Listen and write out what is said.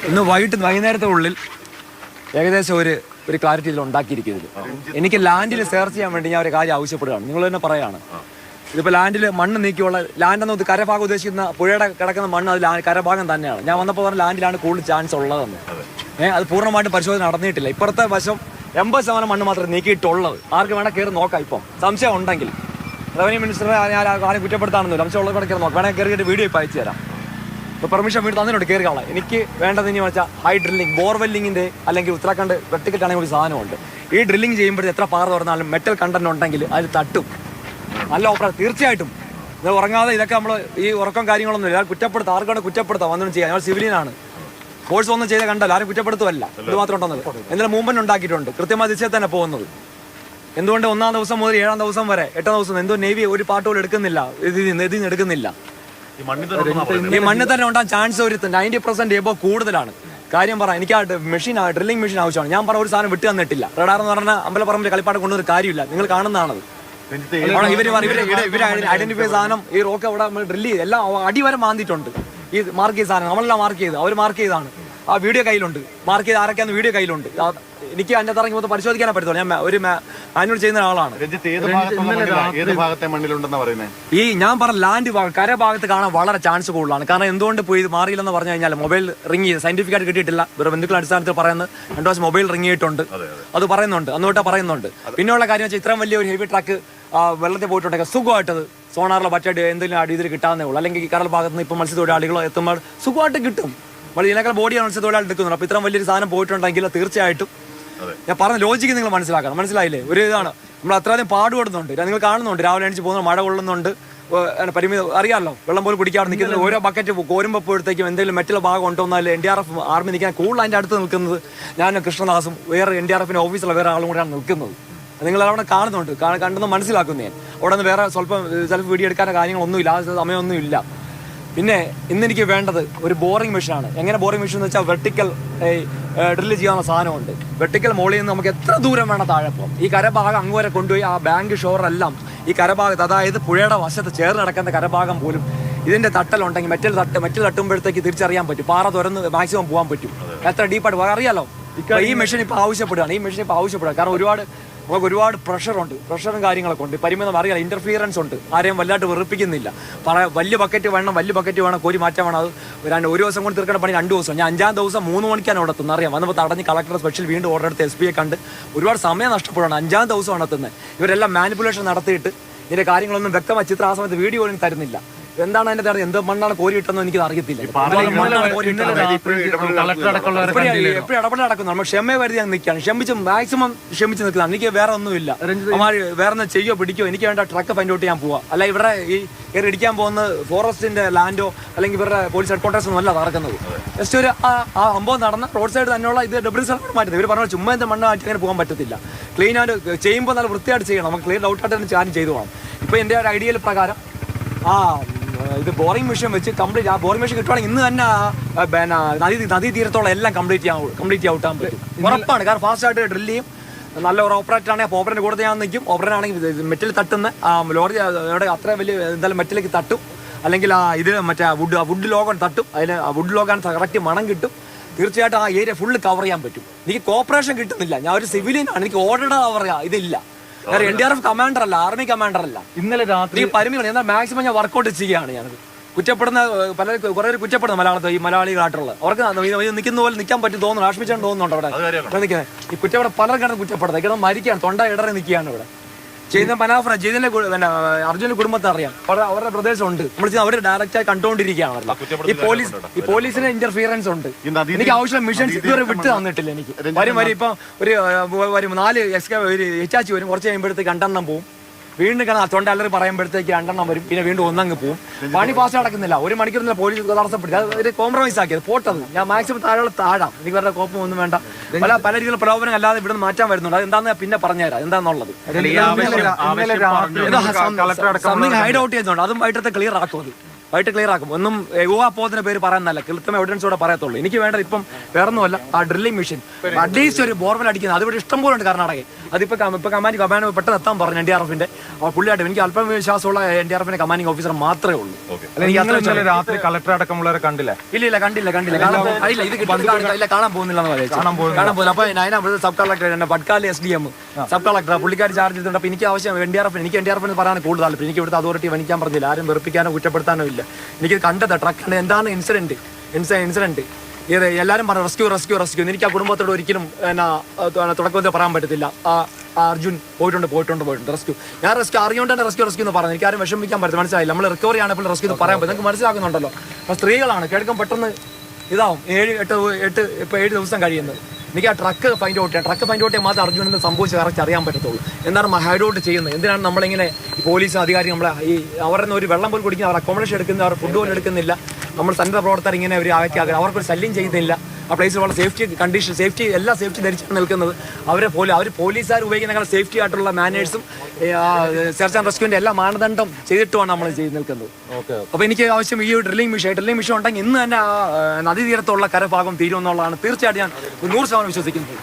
ഇന്ന് വൈകുന്നേരത്തെ ഉള്ളിൽ ഏകദേശം ഒരു ക്ലാരിറ്റി ഇതിൽ ഉണ്ടാക്കിയിരിക്കുന്നത്. എനിക്ക് ലാൻഡിൽ സെർച്ച് ചെയ്യാൻ വേണ്ടി ഞാൻ ഒരു കാര്യം ആവശ്യപ്പെടുകയാണ്. നിങ്ങൾ തന്നെ പറയാണ്, ഇതിപ്പോൾ ലാൻഡിൽ മണ്ണ് നീക്കിയുള്ള ലാൻഡെന്ന് കരഭാഗം ഉദ്ദേശിക്കുന്ന പുഴയുടെ കിടക്കുന്ന മണ്ണ് അത് കരഭാഗം തന്നെയാണ്. ഞാൻ വന്നപ്പോൾ പറഞ്ഞ ലാൻഡിലാണ് കൂടുതൽ ചാൻസ് ഉള്ളതെന്ന്. അത് പൂർണ്ണമായിട്ടും പരിശോധന നടന്നിട്ടില്ല. ഇപ്പുറത്തെ വശം 80% മണ്ണ് മാത്രമേ നീക്കിയിട്ടുള്ളത്. ആർക്ക് വേണേൽ കയറി നോക്കാം. ഇപ്പം സംശയം ഉണ്ടെങ്കിൽ റവന്യൂ മിനിസ്റ്ററെ ഞാൻ ആരും കുറ്റപ്പെടുത്താണെന്നില്ല. സംശയം ഉള്ളത് കയറി നോക്കാം. വേണമെങ്കിൽ കയറിയിട്ട് വീഡിയോ ഇപ്പോൾ അയച്ചു തരാം. ഇപ്പോൾ പെർമിഷൻ വീട് തന്നിട്ടുണ്ട് കയറി കാണാം. എനിക്ക് വേണ്ടത് ഇനി വെച്ചാൽ ഹൈ ഡ്രില്ലിംഗ്, ബോർവെല്ലിങ്ങിൻ്റെ അല്ലെങ്കിൽ ഉത്തരാഖണ്ഡ് വെർട്ടിക്കൽ ആണെങ്കിൽ ഒരു സാധനമുണ്ട്. ഈ ഡ്രില്ലിംഗ് ചെയ്യുമ്പോഴത്തെ എത്ര പാറ തുറന്നാലും മെറ്റൽ കണ്ടന്റ് ഉണ്ടെങ്കിൽ അതിൽ തട്ടും. നല്ല ഓപ്പറേഷൻ തീർച്ചയായിട്ടും. ഇത് ഉറങ്ങാതെ ഇതൊക്കെ നമ്മൾ ഈ ഉറക്കം കാര്യങ്ങളൊന്നും ഇല്ല. കുറ്റപ്പെടുത്താം, ആർക്കാണ് കുറ്റപ്പെടുത്താം, ഒന്നും ചെയ്യാം. ഞങ്ങൾ സിവിലിയനാണ്. ഫോഴ്സ് ഒന്നും ചെയ്ത് കണ്ടല്ലോ, ആരും കുറ്റപ്പെടുത്തുമല്ല. ഇത് മാത്രം ഉണ്ടെന്നത് എന്തെങ്കിലും മൂവ്മെന്റ് ഉണ്ടാക്കിയിട്ടുണ്ട്. കൃത്യമായ ദിശയിൽ തന്നെ പോകുന്നത്. എന്തുകൊണ്ട് 1-ാം ദിവസം മുതൽ 7-ാം ദിവസം വരെ 8-ാം ദിവസം എന്തോ നേവി ഒരു പാട്ട് പോലും എടുക്കുന്നില്ല, ഇതിന് എടുക്കുന്നില്ല. ഈ മണ്ണിൽ തന്നെ ഉണ്ടാകാൻ ചാൻസ് ഒരു 90% എബോ കൂടുതലാണ്. കാര്യം പറ, എനിക്ക് ആ ഡ്രില്ലിംഗ് മെഷീൻ ആവശ്യമാണ്. ഞാൻ പറഞ്ഞ ഒരു സാധനം വിട്ടു തന്നിട്ടില്ല. റഡാർ എന്ന് പറഞ്ഞാൽ അമ്പലപ്പറമ്പിൽ കളിപ്പാട്ടം കൊണ്ടുവന്നൊരു കാര്യമില്ല. നിങ്ങൾ കാണുന്നതാണത്. ഇവര് ഐഡന്റിഫൈ സാധനം ഈ റോക്ക് അവിടെ ഡ്രില്ല് ചെയ്ത് എല്ലാം അടി വരെ മാന്തിയിട്ടുണ്ട്. ഈ മാർക്ക് ചെയ്ത സാധനം നമ്മളെല്ലാം മാർക്ക് ചെയ്ത് അവർ മാർക്ക് ചെയ്താണ്. ആ വീഡിയോ കയ്യിലുണ്ട്. മാർക്ക് ചെയ്ത് ആരൊക്കെയാന്ന് വീഡിയോ കയ്യിലുണ്ട്. എനിക്ക് അതിൻ്റെ ഇറങ്ങി മൊത്തം പരിശോധിക്കാനേ പറ്റത്തുള്ളൂ. ഞാൻ ഒരു മാനുവൽ ചെയ്യുന്ന ആളാണ്. ഈ ഞാൻ പറഞ്ഞ ലാൻഡ് ഭാഗം കരഭാഗത്ത് കാണാൻ വളരെ ചാൻസ് കൂടുതലാണ്. കാരണം എന്തുകൊണ്ട് പോയി ഇത് മാറിയില്ലെന്ന് പറഞ്ഞു കഴിഞ്ഞാൽ മൊബൈൽ റിംഗ് ചെയ്ത് സയന്റിഫിക് ആയിട്ട് കിട്ടിയിട്ടില്ല. വേറെ ബന്ധുക്കളുടെ അടിസ്ഥാനത്തിൽ പറയുന്നത് 2 പ്രാവശ്യം മൊബൈൽ റിംഗ് ചെയ്തിട്ടുണ്ട്. അത് പറയുന്നുണ്ട്, അന്നുതൊട്ടാ പറയുന്നുണ്ട്. പിന്നെയുള്ള കാര്യം വെച്ചാൽ ഇത്രയും വലിയ ഒരു ഹെവി ട്രക്ക് വെള്ളത്തിൽ പോയിട്ടുണ്ടെങ്കിൽ സുഖമായിട്ടത് സോണാറിലെ പറ്റടി എന്തെങ്കിലും അടിയിൽ കിട്ടാവുന്നേ ഉള്ളൂ. അല്ലെങ്കിൽ ഈ കടൽ ഭാഗത്ത് നിന്ന് ഇപ്പം മത്സ്യത്തൊഴിലാളികളോ എത്തുമ്പോൾ സുഖമായിട്ട് കിട്ടും. ഇതിനേക്കാൾ ബോഡിയാണ് മത്സ്യത്തൊഴിലാളി എടുക്കുന്നത്. അപ്പോൾ ഇത്രയും വലിയൊരു സാധനം പോയിട്ടുണ്ടെങ്കിൽ തീർച്ചയായിട്ടും ഞാൻ പറഞ്ഞ ലോജിക്ക് നിങ്ങൾ മനസ്സിലാക്കണം. മനസ്സിലായില്ലേ? ഒരു ഇതാണ് നമ്മൾ അത്രയധികം പാടുപെടുന്നുണ്ട്. നിങ്ങൾ കാണുന്നുണ്ട്, രാവിലെ എണീച്ച് പോകുന്ന മഴ കൊള്ളുന്നുണ്ട്. പരിമിതി അറിയാമല്ലോ, വെള്ളം പോലും കുടിക്കാതെ നിൽക്കുന്നത്. ഓരോ ബക്കറ്റ് കോരുമ്പോഴത്തേക്കും എന്തെങ്കിലും മറ്റുള്ള ഭാഗം ഉണ്ടോ എന്നാൽ NDRF ആർമി നിൽക്കാൻ കൂടുതൽ അതിൻ്റെ അടുത്ത് നിൽക്കുന്നത് ഞാൻ കൃഷ്ണദാസും വേറെ NDRFിൻ്റെ ഓഫീസിലുള്ള വേറെ ആളും കൂടെയാണ് നിൽക്കുന്നത്. നിങ്ങൾ അവിടെ കാണുന്നുണ്ട്, കണ്ടെന്ന് മനസ്സിലാക്കുന്നു. ഞാൻ അവിടെ നിന്ന് വേറെ സ്വല്പം സെൽഫ് വീഡിയോ എടുക്കാനോ കാര്യങ്ങളൊന്നുമില്ല, ആ സമയമൊന്നുമില്ല. പിന്നെ ഇന്നെനിക്ക് വേണ്ടത് ഒരു ബോറിംഗ് മെഷീനാണ്. എങ്ങനെ ബോറിംഗ് മെഷീൻ എന്ന് വെച്ചാൽ വെർട്ടിക്കൽ ഡ്രില്ല് ചെയ്യാവുന്ന സാധനമുണ്ട്. വെർട്ടിക്കൽ മോളിൽ നിന്ന് നമുക്ക് എത്ര ദൂരം വേണം താഴെ പോകും. ഈ കരഭാഗം അങ്ങ് വരെ കൊണ്ടുപോയി ആ ബാങ്ക് ഷോറെല്ലാം ഈ കരഭാഗത്ത്, അതായത് പുഴയുടെ വശത്ത് ചേർന്ന് നടക്കുന്ന കരഭാഗം പോലും ഇതിന്റെ തട്ടലുണ്ടെങ്കിൽ മെറ്റൽ തട്ടുമ്പോഴത്തേക്ക് തിരിച്ചറിയാൻ പറ്റും. പാറ തുറന്ന് മാക്സിമം പോകാൻ പറ്റും. എത്ര ഡീപ്പായിട്ട് അറിയാലോ. ഈ മെഷീൻ ഇപ്പോൾ ആവശ്യപ്പെടുകയാണ്. കാരണം നമുക്ക് ഒരുപാട് പ്രഷറുണ്ട്, പ്രഷറും കാര്യങ്ങളൊക്കെ ഉണ്ട്. പരിമിതം അറിയാം, ഇന്റർഫിയറൻസ് ഉണ്ട്. ആരെയും വല്ലാണ്ട് വെറുപ്പിക്കുന്നില്ല. വലിയ ബക്കറ്റ് വേണം, കോരി മാറ്റാൻ വേണം. അത് ഒരു ദിവസം കൊണ്ട് തീർക്കേണ്ട പണി 2 ദിവസം. ഞാൻ 5-ാം ദിവസം 3 മണിക്കാണ് അവിടെ എത്തുന്നത്. അറിയാം, വന്നപ്പോൾ തടഞ്ഞ് കളക്ടർ സ്പെഷ്യൽ വീണ്ടും ഓർഡർ എടുത്ത് SP കണ്ട് ഒരുപാട് സമയം നഷ്ടപ്പെടുകയാണ്. 5-ാം ദിവസമാണ് എത്തുന്നത്. ഇവരെല്ലാം മാനിപ്പുലേഷൻ നടത്തിയിട്ട് ഇതിന്റെ കാര്യങ്ങളൊന്നും വ്യക്തമായ ചിത്രം ആ സമയത്ത് വീഡിയോ പോലും തരുന്നില്ല. എന്താണ് അതിന്റെ തരം, എന്ത് മണ്ണാണ് കോരി ഇട്ടെന്ന് എനിക്ക് അറിയത്തില്ല. എപ്പോഴും ഇടപെടൽ നടക്കുന്നു. നമ്മൾ ക്ഷമ വരുതി ഞാൻ നിൽക്കുകയാണ്. മാക്സിമം ക്ഷമിച്ച് നിൽക്കുന്നതാണ്. എനിക്ക് വേറെ ഒന്നുമില്ല. വേറെ ഒന്ന് ചെയ്യോ പിടിക്കോ, എനിക്ക് വേണ്ട ട്രക്ക് ഫൈൻഡ് ഔട്ട് ചെയ്യാൻ പോവാ. അല്ല ഇവിടെ ഈ കയറി ഇടിക്കാൻ പോകുന്നത് ഫോറസ്റ്റിന്റെ ലാൻഡോ അല്ലെങ്കിൽ ഇവരുടെ പോലീസ് ഹെഡ്ക്വാർട്ടേഴ്സ് ഒന്നും അല്ല നടക്കുന്നത്. ജസ്റ്റ് ഒരു ആ സംഭവം നടന്ന റോഡ് സൈഡ് തന്നെയുള്ള ഇത് ഡബ്ല്യൂ സ്ഥലം മാറ്റുന്നത്. ഇവർ പറഞ്ഞാൽ ചുമ്മാ എന്താ മണ്ണ് മാറ്റി അങ്ങനെ പോകാൻ പറ്റത്തില്ല. ക്ലീൻ ആയിട്ട് ചെയ്യുമ്പോൾ നല്ല വൃത്തിയായിട്ട് ചെയ്യണം. നമുക്ക് ക്ലീൻ ഔട്ടായിട്ട് തന്നെ ചാർജ് ചെയ്തു പോകണം. ഇപ്പോൾ എൻ്റെ ഒരു ഐഡിയയിൽ പ്രകാരം ഇത് ബോറിംഗ് മെഷീൻ വെച്ച് കംപ്ലീറ്റ്, ആ ബോറിംഗ് മെഷീൻ കിട്ടുവാണെങ്കിൽ ഇന്ന് തന്നെ നദീ തീരത്തോളം എല്ലാം കംപ്ലീറ്റ് ഔട്ടാൻ പറ്റും. ഉറപ്പാണ്. കാരണം ഫാസ്റ്റായിട്ട് ഡ്രില്ല് ചെയ്യും. നല്ല ഒരു ഓപ്പറേറ്റർ ആണെങ്കിൽ ഓപ്പറേറ്റർ കൂടെ ഞാൻ നിൽക്കും. ഓപ്പറേറ്റർ ആണെങ്കിൽ മെറ്റൽ തട്ടുന്ന ലോറി അത്ര വലിയ എന്തായാലും മെറ്റലേക്ക് തട്ടും. അല്ലെങ്കിൽ ഇത് മറ്റേ വുഡ് ലോഗൺ തട്ടും. അതിന് വുഡ് ലോഗാൻ കറക്റ്റ് മണം കിട്ടും. തീർച്ചയായിട്ടും ആ ഏരിയ ഫുള്ള് കവർ ചെയ്യാൻ പറ്റും. എനിക്ക് കോപ്പറേഷൻ കിട്ടുന്നില്ല. ഞാൻ ഒരു സിവിലിയനാണ്. എനിക്ക് ഓർഡർ കവർ ചെയ്യാം ഇതില്ല. NDRF കമാൻഡർ അല്ല, ആർമി കമാൻഡർ അല്ല. ഇന്നലെ രാത്രി പരിമിതി എന്നാൽ മാക്സിമം ഞാൻ വർക്കൗട്ട് ചെയ്യുകയാണ്. ഞാനത് കുറ്റപ്പെടുന്ന കുറെ കുറ്റപ്പെടുന്ന ഈ മലയാളികളായിട്ടുള്ള അവർക്ക് നിൽക്കുന്ന പോലെ നിൽക്കാൻ പറ്റും തോന്നുന്നു. ആഷ്മിച്ചാണ് തോന്നുന്നുണ്ട് അവിടെ നിൽക്കുന്നത്. ഈ കുറ്റപ്പെടുന്ന പലരും കാരണം കുറ്റപ്പെടുന്നത് ഇവിടെ മരിക്കുകയാണ്, തൊണ്ട ഇടറി നിൽക്കുകയാണ്. ഇവിടെ ചെയ്യുന്ന പനാഫ്ര ജയിലിന്റെ അർജുന്റെ കുടുംബത്തെ അറിയാം. അവരുടെ ബ്രദേഴ്സ് ഉണ്ട്. നമ്മൾ അവർ ഡയറക്റ്റായി കണ്ടുകൊണ്ടിരിക്കുകയാണ്. ഈ പോലീസിന് ഇന്റർഫിയറൻസ് ഉണ്ട്. എനിക്ക് ആവശ്യം മിഷൻ ഇതുവരെ വിട്ട് തന്നിട്ടില്ല. എനിക്ക് വരും ഇപ്പം ഒരു 4 എച്ചാച്ചി വരും. കുറച്ച് കഴിയുമ്പോഴത്തേക്ക് 2 പോകും. വീണ്ടും കാണാം തൊണ്ട അല്ലറി പറയുമ്പോഴത്തേക്ക് 2 വരും. പിന്നെ വീണ്ടും 1 പോകും. പണി ഫാസ്റ്റ് നടക്കുന്നില്ല. 1 മണിക്കൂറിൽ പോലീസ് തടസ്സപ്പെടുത്തി. അത് കോംപ്രമൈസ് ആക്കിയത് പോട്ടത്. ഞാൻ മാക്സിമം താഴാം. എനിക്ക് വേറെ കോപ്പം ഒന്നും വേണ്ട. പല രീതിയിലുള്ള പ്രലോഭനം അല്ലാതെ ഇവിടെ മാറ്റാൻ വരുന്നുണ്ട്. അത് എന്താണെന്ന് പിന്നെ പറഞ്ഞുതരാം എന്താന്നുള്ളത്. ഹൈഡ് ഔട്ട് ചെയ്യുന്നുണ്ട്. അതും വൈകിട്ടത്തെ ക്ലിയർ ആക്കും. ഒന്നും ഊഹാപോഹത്തിന്റെ പേര് പറയാനല്ല, കൃത്യമായ എവിഡൻസോടെ പറയത്തുള്ളൂ. എനിക്ക് വേണ്ടത് ഇപ്പം വേറെ ഒന്നുമല്ല ആ ഡ്രില്ലിംഗ് മെഷീൻ അറ്റ്ലീസ്റ്റ് ഒരു ബോർവെൽ അടിക്കുന്നത് അതിവിടെ ഇഷ്ടം പോലെ ഉണ്ട് കർണാടകയിൽ. അതിപ്പോൾ കമാൻഡ് പെട്ടെന്ന് എത്താൻ പറഞ്ഞു NDRF-ന്റെ പുള്ളിയായിട്ട്. എനിക്ക് അല്പം വിശ്വാസമുള്ള NDRF-ന്റെ കമാൻഡിംഗ് ഓഫീസർ മാത്രമേ ഉള്ളൂ. രാത്രി കളക്ടർ അടക്കമുള്ളവരെ കണ്ടില്ല? ഇല്ല കണ്ടില്ല ഇത് കാണാൻ പോകുന്നില്ല. അപ്പൊ അതിനകത്ത് സബ് കളക്ടർ പട്കാലി SDM സബ് കളക്ടർ പുള്ളിക്കാർ ചാർജ് ചെയ്തിട്ടുണ്ട്. അപ്പൊ എനിക്ക് ആവശ്യം NDRF എന്ന് പറയാൻ കൂടുതൽ താല്പര്യം. എനിക്ക് ഇവിടുത്തെ അതോറിറ്റി വനിക്കാൻ പറഞ്ഞില്ല, ആരും വെറുപ്പിക്കാനോ കുറ്റപ്പെടുത്താനോ ഇല്ല. എനിക്ക് കണ്ടത് ട്രക്ക് എന്താണ് ഇൻസിഡന്റ് ഇത് എല്ലാവരും പറഞ്ഞു റെസ്ക്യൂ. എനിക്ക് ആ കുടുംബത്തോട് ഒരിക്കലും തുടക്കത്തിൽ പറയാൻ പറ്റത്തില്ല. അർജുൻ പോയിട്ടുണ്ട് റെസ്ക്യൂ. ഞാൻ അറിഞ്ഞുകൊണ്ടാണ് റെസ്ക്യൂ എന്ന് പറഞ്ഞത്. എനിക്ക് ആരും വിഷമിക്കാൻ പറ്റില്ല, മനസ്സിലായില്ല. നമ്മൾ റിക്കവറി ആണ് ഇപ്പോൾ റെസ്ക്യൂ എന്ന് പറയാൻ പറ്റും. നിങ്ങൾക്ക് മനസ്സിലാക്കുന്നുണ്ടല്ലോ. അപ്പോൾ സ്ത്രീകളാണ് കേൾക്കാൻ പെട്ടെന്ന് ഇതാവും 7 ദിവസം കഴിയുന്നത്. എനിക്ക് ആ ട്രക്ക് ഫൈൻഡ് ഔട്ട് ചെയ്യാൻ മാത്രം അർജുനെന്ന് സംഭവിച്ച് കറക്റ്റ് അറിയാൻ പറ്റത്തുള്ളൂ. എന്താണ് ഹൈഡ് ഔട്ട് ചെയ്യുന്നത്, എന്തിനാണ് നമ്മളിങ്ങനെ ഈ പോലീസ് അധികാരി നമ്മളെ അവരുടെ ഒരു വെള്ളം പോലും കുടിക്കുന്ന, അവർ അക്കോമഡേഷൻ എടുക്കുന്ന, അവർ ഫുഡ് പോലും എടുക്കുന്നില്ല. നമ്മൾ സന്നദ്ധ പ്രവർത്തകർ ഇങ്ങനെ ഒരു അവർക്കൊരു ശല്യം ചെയ്യുന്നില്ല. ആ പ്ലേസിൽ വളരെ എല്ലാ സേഫ്റ്റി ധരിച്ചാണ് നിൽക്കുന്നത്. അവർ പോലീസുകാർ ഉപയോഗിക്കുന്ന സേഫ്റ്റി ആയിട്ടുള്ള മാനേഴ്സും സെർച്ച് ആൻഡ് റെസ്ക്യൂവിന്റെ എല്ലാ മാനദണ്ഡം ചെയ്തിട്ടുമാണ് നമ്മൾ ചെയ്ത് നിൽക്കുന്നത്. അപ്പൊ എനിക്ക് ആവശ്യം ഈ ഡ്രില്ലിംഗ് മെഷീൻ ഉണ്ടെങ്കിൽ ഇന്ന് തന്നെ നദീതീരത്തുള്ള കരഭാഗം തീരുമെന്നുള്ളതാണ് തീർച്ചയായിട്ടും ഞാൻ 100% വിശ്വസിക്കുന്നത്.